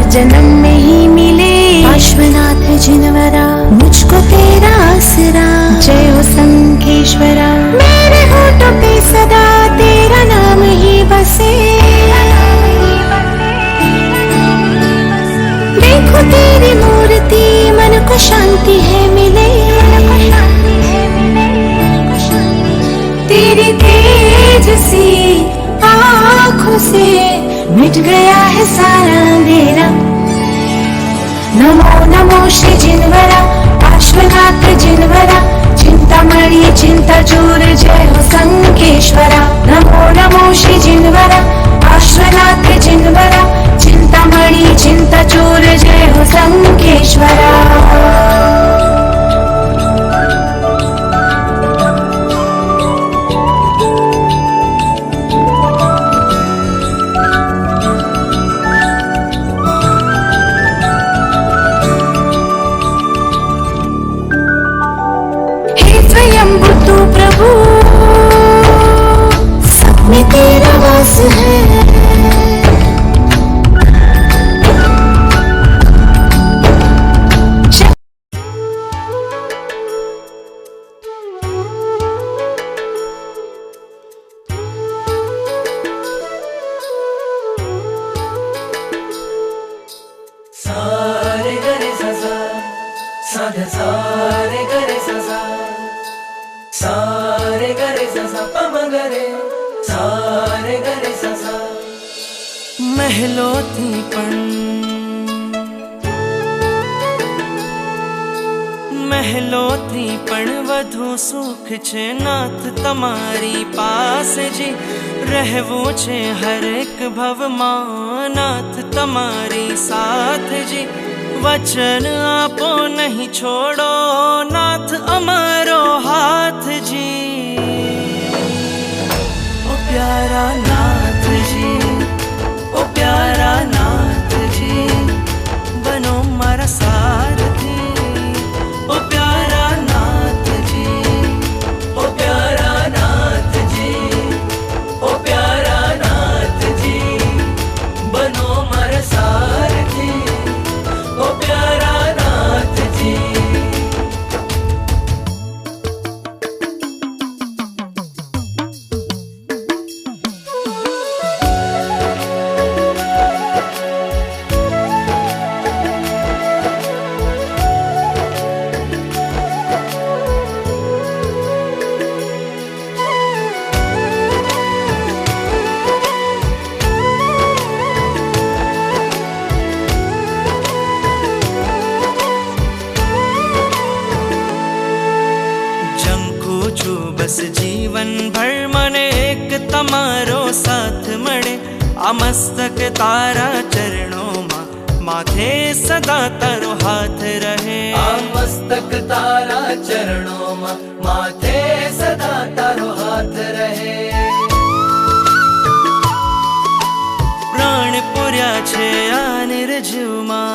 जन्म में ही मिले पार्श्वनाथ जिनवरा, मुझको तेरा आसरा। जय हो शंखेश्वरा, मेरे होठों पे सदा तेरा नाम ही बसे। देखो तेरी मूर्ति, मन को शांति है मिले। तेरी तेज सी आँखों से मिट गया है सारा अंधेरा। नमो नमो श्री जिनवरा, पार्श्वनाथ जिनवरा, चिंतामणि चिंता चूर। जय हो शंखेश्वरा, नमो नमो श्री जिनवरा, पार्श्वनाथ जिनवरा, चिंतामणि चिंता चूर। जय हो शंखेश्वरा। तू प्रभु सब में तेरा वास है। सारे गरे ससा साधे सारे गरे ससा सारे गरे ससा पम गरे सारे गरे ससा। મહેલોથી પણ વધુ સુખ છે નાથ તમારી પાસે જી। રહેવું છે હરેક ભવમાં નાથ તમારી સાથ જી। વચન આપો નહીં છોડો નાથ અમારો હાથ જી। ઓ પ્યારા નાથજી, ઓ પ્યારા નાથજી, બનો મારા સારથી। ઓ પ્યારા નાથજી, ઓ પ્યારા નાથજી, ઓ પ્યારા નાથજી, બનો મારા સારથી। ઓ પ્યારા નાથજી। बस जीवन भर मने एक तमारो साथ मळे। आ मस्तक तारा चरणों मां माथे सदा तारो हाथ रहे। आ मस्तक तारा चरणों मां माथे सदा तारो हाथ रहे। प्राण पुर्या छे आ निर्जीव मां,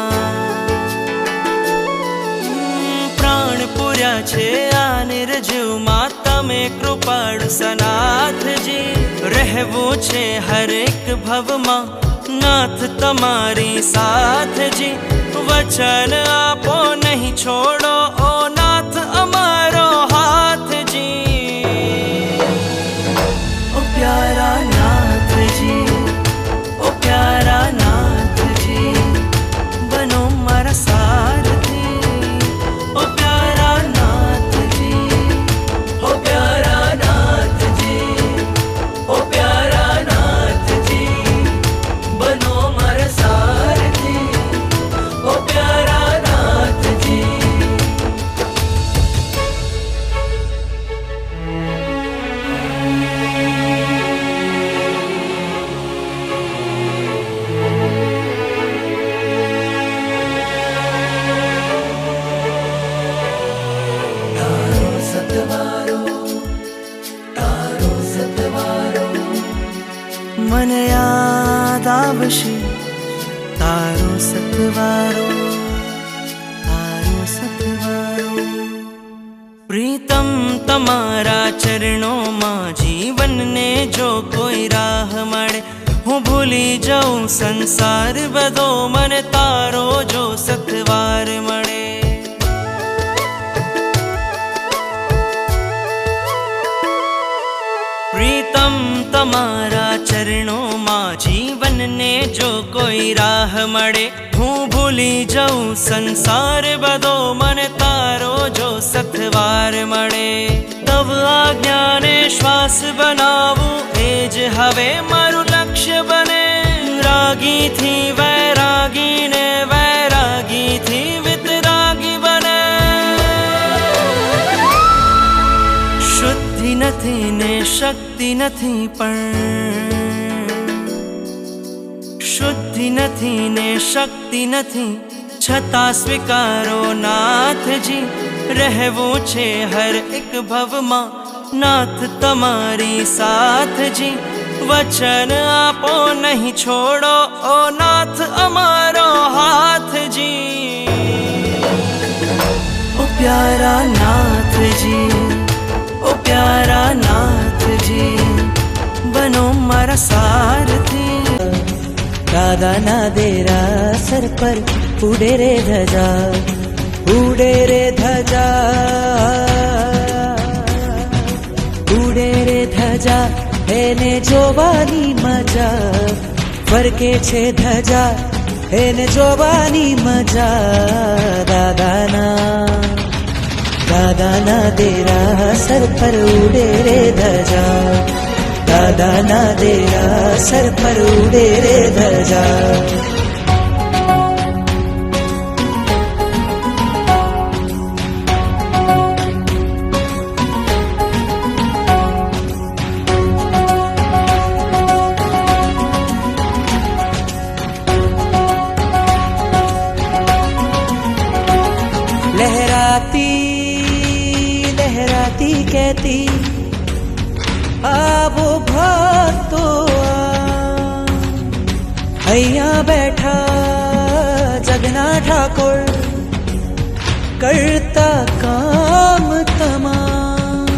प्राण पुर्या छे आ निर्जीव मां तमे कृपाळु सनाथजी। રહેવું છે હરેક ભવમાં નાથ તમારી સાથજી। વચન આપો નહીં છોડો ઓ નાથ અમારો હાથજી। ઓ પ્યારા નાથજી, ઓ પ્યારા નાથજી, બનો મારા સારથી। ઓ પ્યારા નાથજી, ઓ પ્યારા નાથજી, ઓ પ્યારા નાથજી, બનો મારા સારથી। ઓ પ્યારા નાથજી। તારો સતવારો, તારો સતવારો મને યાદ આવશે। તારો સતવારો, તારો સતવારો પ્રીતમ તમારા ચરણોમાં જીવનને જો કોઈ રાહ મળે। હું ભૂલ ભૂલી જાઉં સંસાર બધો મને તારો જો સથવાર મળે. પ્રીતમ તમારા ચરણોમાં જીવનને જો કોઈ રાહ મળે. હું ભૂલી જાઉં સંસાર બધો મને તારો જો સથવાર મળે. તવ આજ્ઞાને શ્વાસ બનાવું એ જ હવે મારું લક્ષ્ય બને. રાગીથી વૈરાગીને વૈરાગીથી વિતરાગી બને. શુદ્ધિ નથી ને શક્તિ નથી પણ શુદ્ધિ નથી ને શક્તિ નથી છતાં સ્વીકારો નાથજી. રહેવું છે હર એક ભવમાં નાથ તમારી સાથજી. વચન આપો નહીં છોડો ઓ નાથ અમારો હાથજી. ઓ પ્યારા નાથજી, ઓ પ્યારા નાથજી, બનો મારા સારથી. દાદાના દેરા સર પર ઉડે રે ધજા, ઉડે રે ધજા, ઉડે રે ધજા. એને જોવાની મજા ફરકે છે ધજા, એને જોવાની મજા. દાદાના દેરા સર પર ઉડે રે ધજા, દાદાના દેરા સર પર ઉડે રે ધજા. लहराती लहराती कहती आवो भक्तो અહીંયા બેઠા જગના ઠાકોર કરતા કામ તમામ.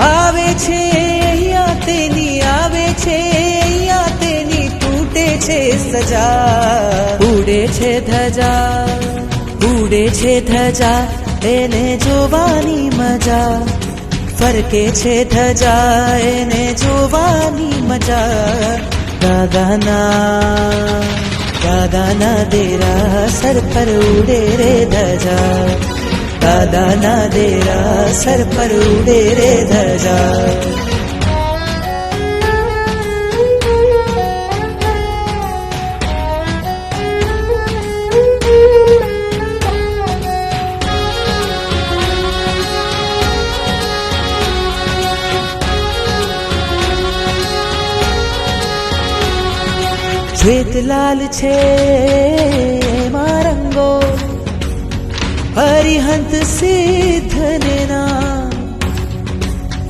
આવે છે અહીંયા તેની, આવે છે અહીંયા તેની તૂટે છે સજા. ઉડે છે ધજા, ઉડે છે ધજા, એને જોવાની મજા ફરકે છે ધજા, એને જોવાની મજા. દાદાના દેરા સર પર ઉડે રે ધજા, દાદાના દેરા સર પર ઉડે રે ધજા. શ્વેત લાલ છે એમાં રંગો, હરિહંત સિદ્ધને નામ.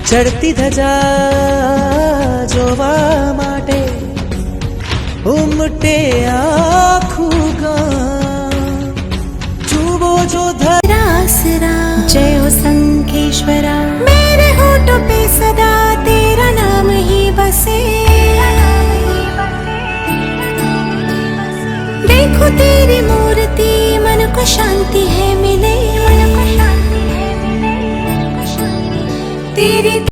ચડતી ધજા જોવા માટે ઉમટે આખું ગામ. જુઓ જો आसरा जय हो संकेश्वरा, मेरे होठों पे सदा तेरा नाम ही बसे. देखो तेरी मूर्ति मन को शांति है मिले. तेरी